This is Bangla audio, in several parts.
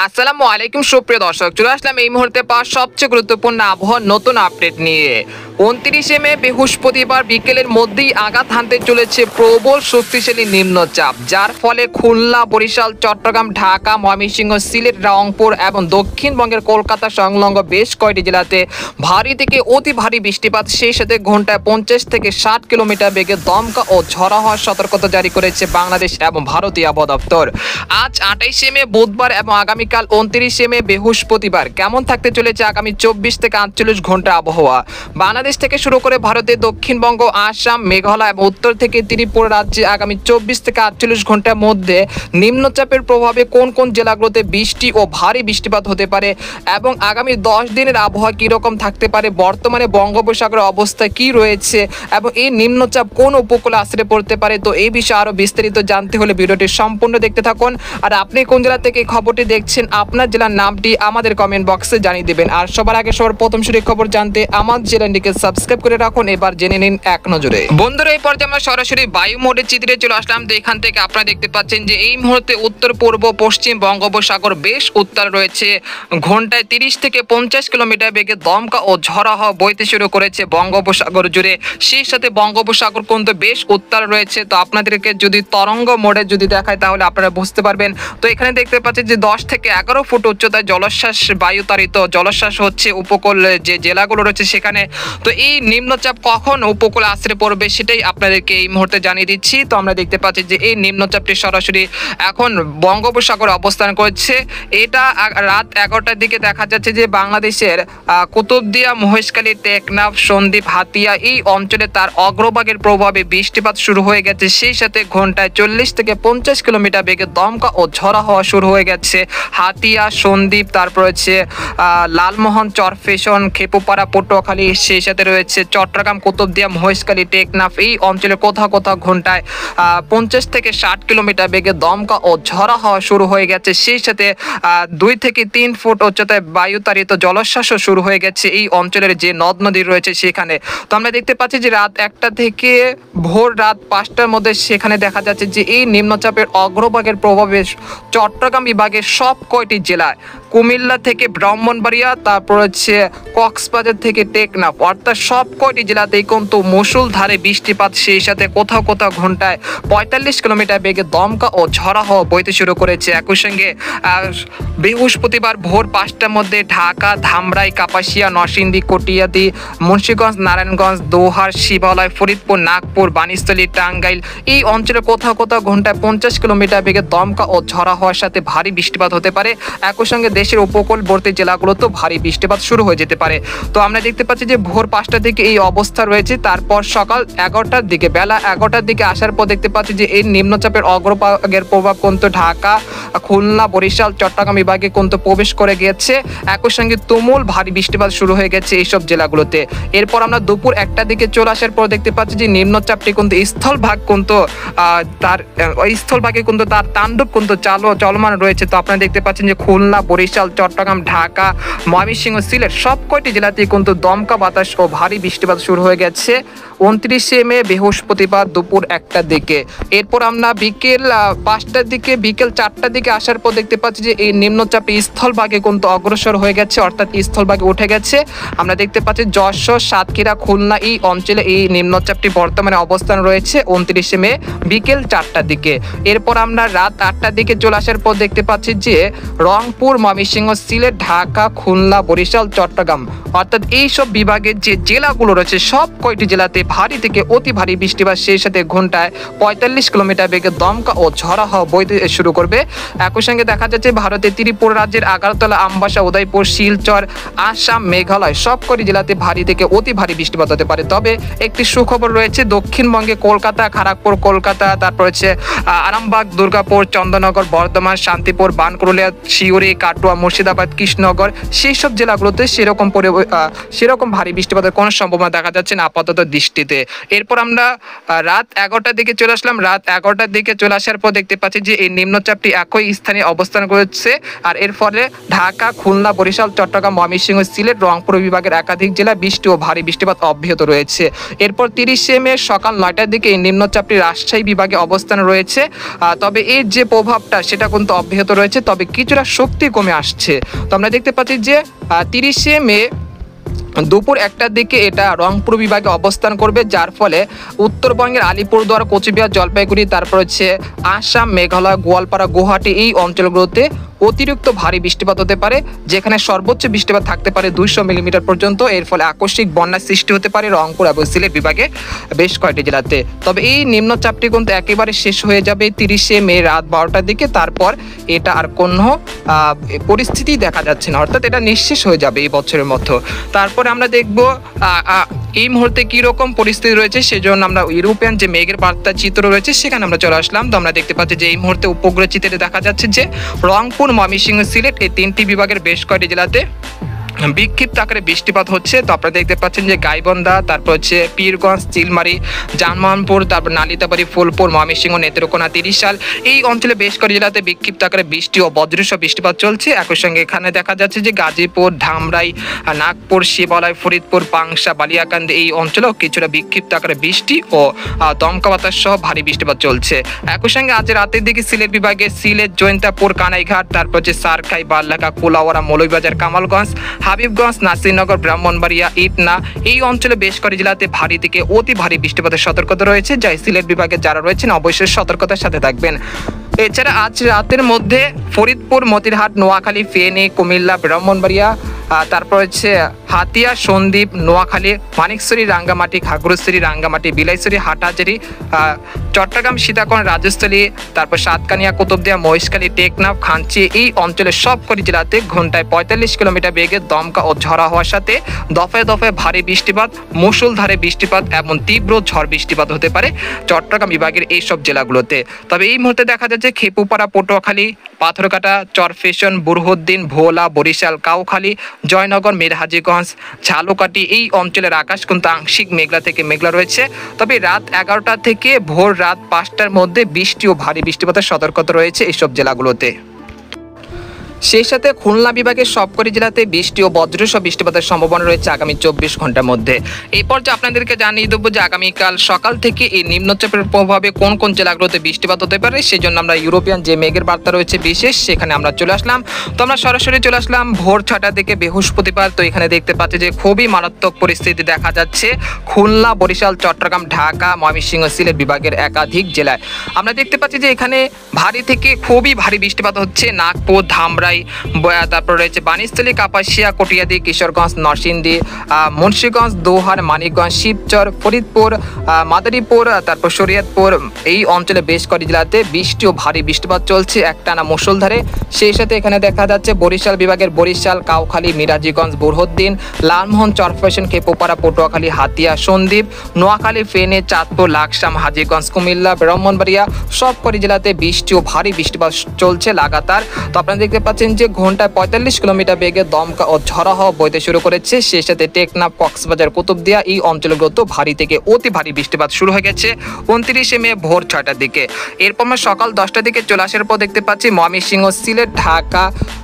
আসসালামু আলাইকুম সুপ্রিয় দর্শক, চলে আসলাম এই মুহূর্তে পাওয়া সবচেয়ে গুরুত্বপূর্ণ আবহাওয়ার নতুন আপডেট নিয়ে। 29শে মে বৃহস্পতিবার বিকেলের মধ্যেই আঘাত হানতে চলেছে প্রবল শক্তিশালী নিম্নচাপ, যার ফলে খুলনা, বরিশাল, চট্টগ্রাম, ঢাকা, ময়মনসিংহ, সিলেট, রংপুর এবং দক্ষিণবঙ্গের কলকাতা সংলগ্ন বেশ কয়েকটি জেলাতে ভারী থেকে অতি ভারী বৃষ্টিপাত, সেই সাথে ঘন্টায় 50 থেকে 60 কিলোমিটার বেগে দমকা ও ঝড়ো হওয়ার সতর্কতা জারি করেছে বাংলাদেশ এবং ভারতীয় আবহাওয়া দপ্তর। আজ 28শে মে বুধবার এবং আগামীকাল 29শে মে বৃহস্পতিবার কেমন থাকতে চলেছে আগামী 24 থেকে 48 ঘন্টা আবহাওয়া। বাংলাদেশ থেকে শুরু করে ভারতের দক্ষিণবঙ্গ, আসাম, মেঘালয় এবং উত্তর থেকে ত্রিপুরা রাজ্যে আগামী 24 থেকে 48 ঘন্টার মধ্যে নিম্নচাপের প্রভাবে কোন কোন জেলাগুলোতে বৃষ্টি ও ভারী বৃষ্টিপাত হতে পারে এবং আগামী 10 দিনের আবহাওয়া কীরকম থাকতে পারে, বর্তমানে বঙ্গোপসাগরের অবস্থা কি রয়েছে এবং এই নিম্নচাপ কোন উপকূলে আশ্রয় পড়তে পারে। তো এই বিষয়ে আরও বিস্তারিত জানতে হলে ভিডিওটি সম্পূর্ণ দেখতে থাকুন। আর আপনি কোন জেলা থেকে এই খবরটি দেখছেন, আপনার জেলার নামটি আমাদের কমেন্ট বক্সে জানিয়ে দেবেন। আর সবার আগে সবার প্রথম শুরু খবর জানতে আমার চ্যানেলটিকে সাবস্ক্রাইব করে রাখুন। এবার জেনে নিন এক নজরে। বন্ধুরা, এই পর্যায়ে আমরা সরাসরি বায়ু মোডের চিত্রে চলে আসলাম। তো এখান থেকে আপনারা দেখতে পাচ্ছেন যে এই মুহূর্তে উত্তর পূর্ব পশ্চিম বঙ্গোপসাগর বেশ উত্তাল রয়েছে। ঘন্টায় 30 থেকে 50 কিলোমিটার বেগে দমকা ও ঝড়ো হাওয়া বইতে শুরু করেছে বঙ্গোপসাগর জুড়ে। সেই সাথে বঙ্গোপসাগর কিন্তু বেশ উত্তাল রয়েছে। তো আপনাদেরকে যদি তরঙ্গ মোডে যদি দেখায় তাহলে আপনারা বুঝতে পারবেন। তো এখানে দেখতে পাচ্ছেন যে 10 থেকে 11 ফুট উচ্চতায় জলোচ্ছ্বাস, বায়ুতাড়িত জলোচ্ছ্বাস হচ্ছে উপকূল যে জেলাগুলো রয়েছে সেখানে। তো এই নিম্নচাপ কখন উপকূলে আশ্রয় পড়বে সেটাই আপনাদেরকে এই মুহূর্তে জানিয়ে দিচ্ছি। তো আমরা দেখতে পাচ্ছি যে এই নিম্নচাপটি সরাসরি এখন বঙ্গোপসাগরে অবস্থান করছে। এটা রাত 11টার দিকে দেখা যাচ্ছে যে বাংলাদেশের কুতুবদিয়া, মহেশখালী, টেকনাফ, সন্দ্বীপ, হাতিয়া এই অঞ্চলে তার অগ্রভাগের প্রভাবে বৃষ্টিপাত শুরু হয়ে গেছে। সেই সাথে ঘন্টায় 40 থেকে 50 কিলোমিটার বেগে দমকা ও ঝড়ো হওয়া শুরু হয়ে গেছে হাতিয়া, সন্দ্বীপ, তারপর হচ্ছে লালমোহন, চরফেশন, খেপুপাড়া, পটুয়াখালী, সেই সাথে রয়েছে চট্টগ্রাম, কুতুবদিয়া, মহেশখালী, টেকনাফ এই অঞ্চলে কোথাও কোথাও ঘন্টায় 50 থেকে 60 কিলোমিটার বেগে দমকা ও ঝড়ো হওয়া শুরু হয়ে গেছে। সেই সাথে 2 থেকে 3 ফুট উচ্চতায় বায়ুতাড়িত জলোচ্ছ্বাসও শুরু হয়ে গেছে এই অঞ্চলের যে নদ নদী রয়েছে সেখানে। তো আমরা দেখতে পাচ্ছি যে রাত 1টা থেকে ভোর রাত 5টার মধ্যে সেখানে দেখা যাচ্ছে যে এই নিম্নচাপের অগ্রভাগের প্রভাবে চট্টগ্রাম বিভাগের সব কয়টি জেলায়, কুমিল্লা থেকে ব্রাহ্মণবাড়িয়া, তারপর হচ্ছে কক্সবাজার থেকে টেকনাফ, অর্থাৎ সব কয়টি জেলাতেই কিন্তু মুষলধারে বৃষ্টিপাত, সেই সাথে কোথাও কোথাও ঘন্টায় 45 কিলোমিটার বেগে দমকা ও ঝড়ো হাওয়া বইতে শুরু করেছে। একই সঙ্গে বৃহস্পতিবার ভোর 5টার মধ্যে ঢাকা, ধামরাই, কাপাসিয়া, নরসিংদী, কটিয়াদি, মুন্সিগঞ্জ, নারায়ণগঞ্জ, দোহার, শিবালয়, ফরিদপুর, নাগপুর, বাণীস্থলী, টাঙ্গাইল এই অঞ্চলে কোথাও কোথাও ঘন্টায় 50 কিলোমিটার বেগে দমকা ও ঝড়ো হওয়ার সাথে ভারী বৃষ্টিপাত হতে পারে। একই সঙ্গে দেশের উপকূলবর্তী জেলাগুলোতেও ভারী বৃষ্টিপাত শুরু হয়ে যেতে পারে। তো আমরা দেখতে পাচ্ছি যে ভোর 5টা থেকে এই অবস্থা রয়েছে। তারপর সকাল 11টার দিকে, বেলা 11টার দিকে আসার পর দেখতে পাচ্ছি যে এই নিম্নচাপের অগ্রভাগের প্রভাব কিন্তু ঢাকা, খুলনা, বরিশাল, চট্টগ্রাম বিভাগে কিন্তু প্রবেশ করে গিয়েছে। একই সঙ্গে তুমুল ভারী বৃষ্টিপাত শুরু হয়ে গেছে এইসব জেলাগুলোতে। এরপর আমরা দুপুর 1টার দিকে চলে আসার পর দেখতে পাচ্ছি যে নিম্নচাপটি কিন্তু স্থলভাগ কিন্তু তার স্থলভাগে কিন্তু তার তাণ্ডব কিন্তু চলমান রয়েছে। তো আপনারা দেখতে পাচ্ছেন যে খুলনা, বরিশাল, চট্টগ্রাম, ঢাকা, ময়মনসিংহ, সিলেট সব কয়টি জেলাতেই কিন্তু দমকা বাতাস ও ভারী বৃষ্টিপাত শুরু হয়ে গেছে 29শে মে বৃহস্পতিবার দুপুর 1টার দিকে। এরপর আমরা বিকেল 5টার দিকে, বিকেল 4টার দিকে আসার পর দেখতে পাচ্ছি যে এই নিম্নচাপটি স্থলভাগে কিন্তু অগ্রসর হয়ে গেছে, অর্থাৎ স্থলভাগে উঠে গেছে। আমরা দেখতে পাচ্ছি যশোর, সাতক্ষীরা, খুলনা এই অঞ্চলে এই নিম্নচাপটি বর্তমানে অবস্থান রয়েছে 29শে মে বিকেল 4টার দিকে। এরপর আমরা রাত 8টার দিকে চলে আসার পর দেখতে পাচ্ছি যে রংপুর, ময়মনসিংহ, সিলেট, ঢাকা, খুলনা, বরিশাল, চট্টগ্রাম অর্থাৎ এইসব বিভাগের যে জেলাগুলো রয়েছে সব কয়টি জেলাতে ভারী থেকে অতি ভারী বৃষ্টিপাত, সেই সাথে ঘন্টায় 45 কিলোমিটার বেগে দমকা ও ঝড়ো হাওয়া বইতে শুরু করবে। একই সঙ্গে দেখা যাচ্ছে ভারতের ত্রিপুরা রাজ্যের আগারতলা, আমবাসা, উদয়পুর, শিলচর, আসাম, মেঘালয় সব কয়টি জেলাতে ভারী থেকে অতি ভারী বৃষ্টিপাত হতে পারে। তবে একটি সুখবর রয়েছে, দক্ষিণবঙ্গে কলকাতা, খড়গপুর, কলকাতা, তারপর হচ্ছে আরামবাগ, দুর্গাপুর, চন্দননগর, বর্ধমান, শান্তিপুর, বানকুরুলিয়া, শিউরি, কাটুয়া, মুর্শিদাবাদ, কৃষ্ণনগর সেই সব জেলাগুলোতে সেরকম ভারী বৃষ্টিপাতের কোনো সম্ভাবনা দেখা যাচ্ছে না আপাতত দৃষ্টিতে। এরপর আমরা রাত 11টার দিকে চলে আসলাম। রাত 11টার দিকে চলে আসার পর দেখতে পাচ্ছি যে এই নিম্নচাপটি একই স্থানে অবস্থান করছে। আর এর ফলে ঢাকা, খুলনা, বরিশাল, চট্টগ্রাম, ময়মনসিংহ, সিলেট, রংপুর বিভাগের একাধিক জেলা বৃষ্টি ও ভারী বৃষ্টিপাত অব্যাহত রয়েছে। এরপর 30শে মে সকাল 9টার দিকে এই নিম্নচাপটি রাজশাহী বিভাগে অবস্থান রয়েছে। তবে এর যে প্রভাবটা সেটা কিন্তু অব্যাহত রয়েছে, তবে কিছুটা শক্তি কমে নেমে আসছে। তো আমরা দেখতে পাচ্ছি যে 30শে মে দুপুর 1টার দিকে এটা রংপুর বিভাগে অবস্থান করবে, যার ফলে উত্তরবঙ্গের আলিপুরদুয়ার, কোচবিহার, জলপাইগুড়ি, তারপর হচ্ছে আসাম, মেঘালয়, গোয়ালপাড়া, গুয়াহাটি এই অঞ্চলগুলোতে অতিরিক্ত ভারী বৃষ্টিপাত হতে পারে, যেখানে সর্বোচ্চ বৃষ্টিপাত থাকতে পারে 200 মিলিমিটার পর্যন্ত। এর ফলে আকস্মিক বন্যার সৃষ্টি হতে পারে রংপুর এবং সিলেট বিভাগে বেশ কয়েকটি জেলাতে। তবে এই নিম্নচাপটি কিন্তু একেবারে শেষ হয়ে যাবে 30শে মে রাত 12টার দিকে। তারপর এটা আর কোনো পরিস্থিতি দেখা যাচ্ছে না, অর্থাৎ এটা নিঃশেষ হয়ে যাবে এই বছরের মতো। তারপরে আমরা দেখব এই মুহূর্তে কি রকম পরিস্থিতি রয়েছে, সেজন্য আমরা ইউরোপিয়ান যে মেঘের বার্তা চিত্র রয়েছে সেখানে আমরা চলে আসলাম। তো আমরা দেখতে পাচ্ছি যে এই মুহূর্তে উপগ্রহ চিত্রে দেখা যাচ্ছে যে রংপুর, ময়মনসিংহ, সিলেট এই 3টি বিভাগের বেশ কয়েকটি জেলাতে বিক্ষিপ্ত আকারে বৃষ্টিপাত হচ্ছে। তো আপনারা দেখতে পাচ্ছেন যে গাইবান্ধা, তারপর হচ্ছে পীরগঞ্জ, চিলমারি, জানমোহনপুর, তারপর নালিতাবাড়ি, ফুলপুর, ময়মনসিংহ, নেত্রকোনা, তিরিশাল এই অঞ্চলে বেশ কয়েকটি জেলাতে বিক্ষিপ্ত আকারে বৃষ্টি ও বজ্রসহ বৃষ্টিপাত চলছে। একই সঙ্গে এখানে দেখা যাচ্ছে যে গাজীপুর, ধামরাই, নাগপুর, শিবালয়, ফরিদপুর, পাংশা, বালিয়াকান্দি এই অঞ্চলেও কিছুটা বিক্ষিপ্ত আকারে বৃষ্টি ও দমকা বাতাস সহ ভারী বৃষ্টিপাত চলছে। একই সঙ্গে আজ রাতের দিকে সিলেট বিভাগে সিলেট, জৈন্তাপুর, কানাইঘাট, তারপর হচ্ছে সারখাই, বাল্লাকা, কোলাওয়ারা, মৌলভীবাজার, কামালগঞ্জ, হাবিবগঞ্জ, নাসিরনগর, ব্রাহ্মণবাড়িয়া, ইটনা এই অঞ্চলে বেশ কয়েকটি জেলাতে ভারী থেকে অতি ভারী বৃষ্টিপাতের সতর্কতা রয়েছে, যাই সিলেট বিভাগে যারা রয়েছেন অবশ্যই সতর্কতার সাথে থাকবেন। এছাড়া আজ রাতের মধ্যে ফরিদপুর, মতিরহাট, নোয়াখালী, ফেনী, কুমিল্লা, ব্রাহ্মণবাড়িয়া, তারপর হচ্ছে হাতিয়া, সন্দ্বীপ, নোয়াখালী, মানিকছড়ি, রাঙ্গামাটি, খাগড়াছড়ি, রাঙ্গামাটি, বিলাইছড়ি, হাটহাজারী, চট্টগ্রাম, সীতাকুণ্ড, রাজস্থলী, তারপর সাতকানিয়া, কুতুবদিয়া, মহেশখালী, টেকনাফ, খাঞ্চি এই অঞ্চলের সবকটি জেলাতে ঘন্টায় 45 কিলোমিটার বেগে দমকা ও ঝড়া হওয়ার সাথে দফায় দফায় ভারী বৃষ্টিপাত, মুষলধারে বৃষ্টিপাত এবং তীব্র ঝড় বৃষ্টিপাত হতে পারে চট্টগ্রাম বিভাগের এইসব জেলাগুলোতে। তবে এই মুহূর্তে দেখা যাচ্ছে খেপুপাড়া, পটুয়াখালী, পাথরঘাটা, চরফেশন, বুরহুদ্দিন, ভোলা, বরিশাল, কাউখালী, জয়নগর, মিরহাজিগঞ্জ, ঝালকাঠি এই অঞ্চলের আকাশ কিন্তু আংশিক মেঘলা থেকে মেঘলা রয়েছে। তবে রাত 11টা থেকে ভোর রাত 5টার মধ্যে বৃষ্টি ও ভারী বৃষ্টিপাতের সতর্কতা রয়েছে এইসব জেলাগুলোতে। সেই সাথে খুলনা বিভাগের সবকটি জেলাতে বৃষ্টি ও বজ্রসহ বৃষ্টিপাতের সম্ভাবনা রয়েছে আগামী 24 ঘন্টার মধ্যে। এই পর্যায়ে আপনাদেরকে জানিয়ে দেবো যে আগামীকাল সকাল থেকে এই নিম্নচাপের প্রভাবে কোন কোন জেলাগুলোতে বৃষ্টিপাত হতে পারে, সেই জন্য আমরা ইউরোপিয়ান যে মেঘের বার্তা রয়েছে বিশেষ সেখানে আমরা চলে আসলাম। তো আমরা সরাসরি চলে আসলাম ভোর 6টার দিকে বৃহস্পতিবার। তো এখানে দেখতে পাচ্ছি যে খুবই মারাত্মক পরিস্থিতি দেখা যাচ্ছে খুলনা, বরিশাল, চট্টগ্রাম, ঢাকা, ময়মনসিংহ, সিলেট বিভাগের একাধিক জেলায়। আমরা দেখতে পাচ্ছি যে এখানে ভারী থেকে খুবই ভারী বৃষ্টিপাত হচ্ছে নাগপুর, ধামরাই, তারপর রয়েছে বানিস্থলী, কাপাসিয়া, কটিয়াদি, কিশোরগঞ্জ, নরসিংদী, মুন্সিগঞ্জ, দোহার, মানিকগঞ্জ, শিবচর, ফরিদপুর, মাদারীপুর, তারপর শরীয়তপুর এই অঞ্চলে বেশ কয়েকটি জেলাতে বৃষ্টি ও ভারী বৃষ্টিপাত চলছে একটানা মুষলধারে। সেই সাথে এখানে দেখা যাচ্ছে বরিশাল বিভাগের বরিশাল, কাউখালী, মিরাজীগঞ্জ, বুরহুদ্দিন, লালমোহন, চরফেশন, খেপুপাড়া, পটুয়াখালী, হাতিয়া, সন্দ্বীপ, নোয়াখালী, ফেনী, চাঁদপুর, লাকসাম, হাজীগঞ্জ, কুমিল্লা, ব্রাহ্মণবাড়িয়া সবকটি জেলাতে বৃষ্টি ও ভারী বৃষ্টিপাত চলছে লাগাতার। তো আপনারা দেখতে পাচ্ছেন যে ঘন্টায় 45 কিলোমিটার বেগে দমকা ও ঝড়া হাওয়া বইতে শুরু করেছে। সেই সাথে টেকনাফ, কক্সবাজার, কুতুবদিয়া এই অঞ্চলগুলোতে ভারী থেকে অতি ভারী বৃষ্টিপাত শুরু হয়ে গেছে 29শে মে ভোর 6টার দিকে। এরপর আমরা সকাল 10টার দিকে চলে আসার পর দেখতে পাচ্ছি ময়মনসিংহ, সিলেট, ঢাকা,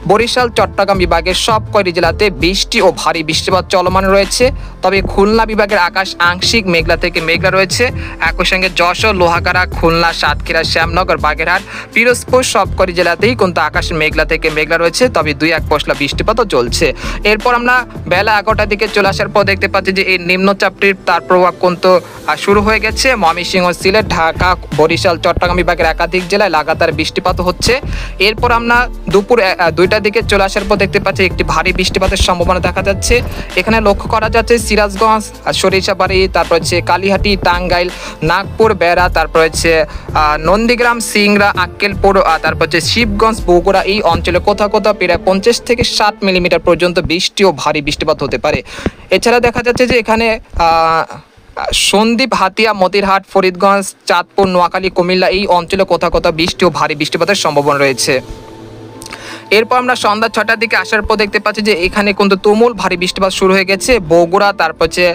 বরিশাল, চট্টগ্রাম বিভাগের সব কয়টি জেলাতে বৃষ্টি ও ভারী বৃষ্টিপাত চলমান রয়েছে। তবে খুলনা বিভাগের আকাশ আংশিক মেঘলা থেকে মেঘলা রয়েছে। একই সঙ্গে যশোর, লোহাগাড়া, খুলনা, সাতক্ষীরা, শ্যামনগর, বাগেরহাট, পিরোজপুর সব কয়টি জেলাতেই কিন্তু আকাশ মেঘলা থেকে মেঘলা রয়েছে, তবে 2-1 পশলা বৃষ্টিপাতও চলছে। এরপর আমরা বেলা 11টার দিকে চলে আসার পর দেখতে পাচ্ছি যে এই নিম্নচাপটির তার প্রভাব কিন্তু শুরু হয়ে গেছে ময়মনসিংহ, সিলেট, ঢাকা, বরিশাল, চট্টগ্রাম বিভাগের একাধিক জেলায় লাগাতার বৃষ্টিপাত হচ্ছে। এরপর আমরা দুপুর 2টার দিকে চলে আসার পর দেখতে পাচ্ছি একটি ভারী বৃষ্টিপাতের সম্ভাবনা দেখা যাচ্ছে। এখানে লক্ষ্য করা যাচ্ছে সিরাজগঞ্জ, সরিষাবাড়ি, তারপর হচ্ছে কালীহাটি, টাঙ্গাইল, নাগপুর, বেড়া, তারপর হচ্ছে নন্দীগ্রাম, সিংড়া, আক্কেলপুর, তারপর হচ্ছে শিবগঞ্জ, বগুড়া এই অঞ্চলে কোথাও কোথাও প্রায় 50 থেকে 60 মিলিমিটার পর্যন্ত বৃষ্টি ও ভারী বৃষ্টিপাত হতে পারে। এছাড়া দেখা যাচ্ছে যে এখানে সন্দ্বীপ, হাতিয়া, মতিরহাট, ফরিদগঞ্জ, চাঁদপুর, নোয়াখালী, কুমিল্লা এই অঞ্চলে কোথাও কোথাও বৃষ্টি ও ভারী বৃষ্টিপাতের সম্ভাবনা রয়েছে। এরপর আমরা সন্ধ্যা 6টার দিকে আসার পর দেখতে পাচ্ছি যে এখানে কিন্তু তুমুল ভারী বৃষ্টিপাত শুরু হয়ে গেছে বগুড়া, তারপর হচ্ছে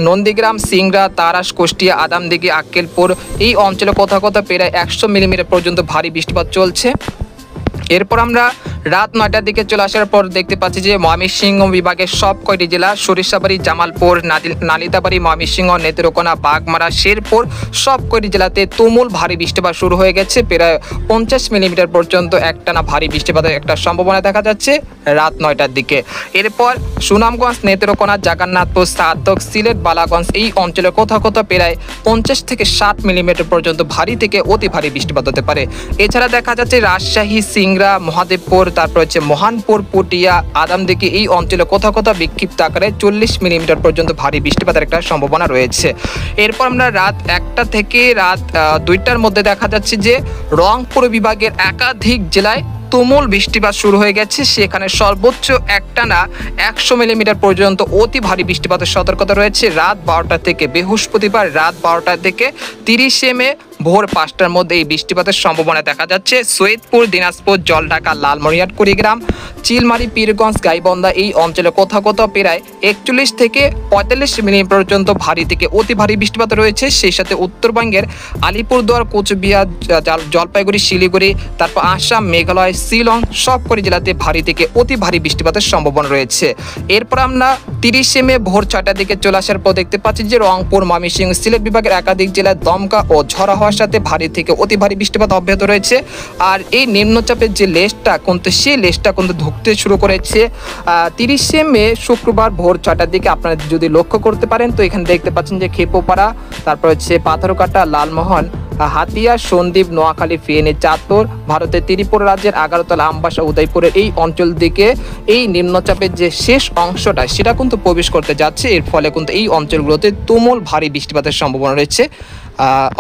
নন্দীগ্রাম, সিংড়া, তারাস, কুষ্টিয়া, আদামদিঘি, আক্কেলপুর এই অঞ্চলে কোথাও কোথাও প্রায় 100 মিলিমিটার পর্যন্ত ভারী বৃষ্টিপাত চলছে। এরপর আমরা রাত 9টার দিকে চলে আসার পর দেখতে পাচ্ছি যে ময়মনসিংহ বিভাগের সব কয়টি জেলা সরিষাবাড়ি, জামালপুর, নালিতাবাড়ি, ময়মনসিংহ, নেত্রকোনা, বাগমারা, শেরপুর সব কয়টি জেলাতে তুমুল ভারী বৃষ্টিপাত শুরু হয়ে গেছে। প্রায় 50 মিলিমিটার পর্যন্ত একটানা ভারী বৃষ্টিপাতের একটা সম্ভাবনা দেখা যাচ্ছে রাত 9টার দিকে। এরপর সুনামগঞ্জ, নেত্রকোনা, জাগান্নাথপুর, সাতক, সিলেট, বালাগঞ্জ এই অঞ্চলে কোথাও কোথাও প্রায় 50 থেকে 60 মিলিমিটার পর্যন্ত ভারী থেকে অতি ভারী বৃষ্টিপাত হতে পারে। এছাড়া দেখা যাচ্ছে রাজশাহী, সিংড়া, মহাদেবপুর, তারপর হচ্ছে মহানপুর, পুটিয়া, আদামদিঘি এই অঞ্চলে কোথাও কোথাও বিক্ষিপ্ত আকারে 40 মিলিমিটার পর্যন্ত ভারী বৃষ্টিপাতের একটা সম্ভাবনা রয়েছে। এরপর আমরা রাত 1টা থেকে রাত 2টার মধ্যে দেখা যাচ্ছে যে রংপুর বিভাগের একাধিক জেলায় তুমুল বৃষ্টিপাত শুরু হয়ে গেছে। সেখানে সর্বোচ্চ একটানা 100 মিলিমিটার পর্যন্ত অতি ভারী বৃষ্টিপাতের সতর্কতা রয়েছে রাত 12টা থেকে। বৃহস্পতিবার রাত 12টা থেকে 30 মে ভোর 5টার মধ্যে এই বৃষ্টিপাতের সম্ভাবনা দেখা যাচ্ছে সৈয়দপুর, দিনাজপুর, জলঢাকা, লালমনিরহাট, কুড়িগ্রাম, চিলমারি, পীরগঞ্জ, গাইবান্ধা এই অঞ্চলে কোথাও কোথাও প্রায় 41 থেকে 45 মিলিমিটার পর্যন্ত ভারী থেকে অতি ভারী বৃষ্টিপাত রয়েছে। সেই সাথে উত্তরবঙ্গের আলিপুরদুয়ার, কোচবিহার, জলপাইগুড়ি, শিলিগুড়ি, তারপর আসাম, মেঘালয়, শিলং সবকটি জেলাতে ভারী থেকে অতি ভারী বৃষ্টিপাতের সম্ভাবনা রয়েছে। এরপর আমরা 30 মে ভোর 6টার দিকে চলে আসার পর দেখতে পাচ্ছি যে রংপুর, ময়মনসিংহ, সিলেট বিভাগের একাধিক জেলায় দমকা ও ঝড় হওয়ার সাথে ভারী থেকে অতি ভারী বৃষ্টিপাত অব্যাহত রয়েছে। আর এই নিম্নচাপের যে লেজটা কিন্তু সেই লেজটা কিন্তু ধুঁকতে শুরু করেছে 30 মে শুক্রবার ভোর 6টার দিকে। আপনারা যদি লক্ষ্য করতে পারেন তো এখানে দেখতে পাচ্ছেন যে খেপুপাড়া, তারপর হচ্ছে পাথরকাটা, লালমোহন, হাতিয়া, সন্দ্বীপ, নোয়াখালী, ফেনী, চাঁদপুর, ভারতের ত্রিপুরা রাজ্যের আগারতলা, আমবাসা, উদয়পুরের এই অঞ্চল দিকে এই নিম্নচাপের যে শেষ অংশটা সেটা কিন্তু প্রবেশ করতে যাচ্ছে। এর ফলে কিন্তু এই অঞ্চলগুলোতে তুমুল ভারী বৃষ্টিপাতের সম্ভাবনা রয়েছে।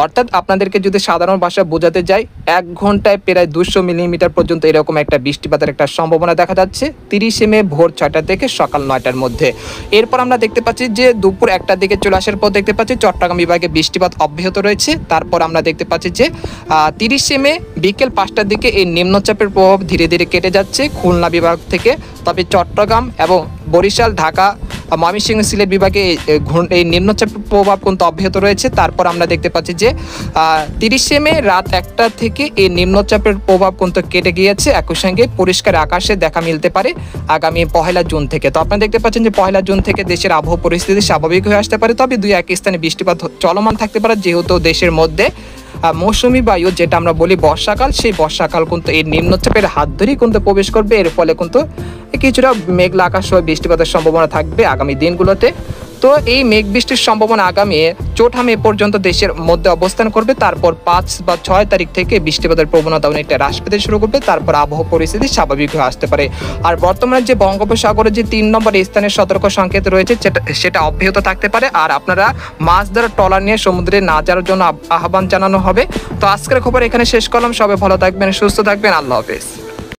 অর্থাৎ আপনাদেরকে যদি সাধারণ ভাষায় বোঝাতে যাই 1 ঘন্টায় প্রায় 200 মিলিমিটার পর্যন্ত এরকম একটা বৃষ্টিপাতের একটা সম্ভাবনা দেখা যাচ্ছে 30 মে ভোর 6টা থেকে সকাল 9টার মধ্যে। এরপর আমরা দেখতে পাচ্ছি যে দুপুর 1টার দিকে চলে আসার পর দেখতে পাচ্ছি চট্টগ্রাম বিভাগে বৃষ্টিপাত অব্যাহত রয়েছে। তারপর আমরা দেখতে পাচ্ছি যে 30 মে বিকেল 5টার দিকে এই নিম্নচাপের প্রভাব ধীরে ধীরে কেটে যাচ্ছে খুলনা বিভাগ থেকে। তবে চট্টগ্রাম এবং বরিশাল, ঢাকা, ময়মনসিংহ, সিলেট বিভাগে এই নিম্নচাপের প্রভাব কিন্তু অব্যাহত রয়েছে। তারপর আমরা দেখতে পাচ্ছি যে 30 মে রাত 1টা থেকে এই নিম্নচাপের প্রভাব কিন্তু কেটে গিয়েছে। একই সঙ্গে পরিষ্কার আকাশে দেখা মিলতে পারে আগামী 1 জুন থেকে। তো আপনারা দেখতে পাচ্ছেন যে 1 জুন থেকে দেশের আবহাওয়া পরিস্থিতি স্বাভাবিক হয়ে আসতে পারে। তবে 2-1 স্থানে বৃষ্টিপাত চলমান থাকতে পারে, যেহেতু দেশের মধ্যে মৌসুমী বায়ু যেটা আমরা বলি বর্ষাকাল, সেই বর্ষাকাল কিন্তু এই নিম্নচাপের হাত ধরেই কিন্তু প্রবেশ করবে। এর ফলে কিন্তু কিছুটা মেঘলা আকাশ হয়ে বৃষ্টিপাতের সম্ভাবনা থাকবে আগামী দিনগুলোতে। তো এই মেঘ বৃষ্টির সম্ভাবনা আগামী 4 মে পর্যন্ত দেশের মধ্যে অবস্থান করবে। তারপর 5 বা 6 তারিখ থেকে বৃষ্টিপাতের প্রবণতা অনেকটা হ্রাস পেতে শুরু করবে। তারপর আবহাওয়া পরিস্থিতি স্বাভাবিক হয়ে আসতে পারে। আর বর্তমানে যে বঙ্গোপসাগরে যে 3 নম্বর স্থানের সতর্ক সংকেত রয়েছে সেটা অব্যাহত থাকতে পারে। আর আপনারা মাছ ধরা ট্রলার নিয়ে সমুদ্রে না যাওয়ার জন্য আহ্বান জানানো হবে। তো আজকের খবর এখানে শেষ করলাম। সবাই ভালো থাকবেন, সুস্থ থাকবেন, আল্লাহ হাফেজ।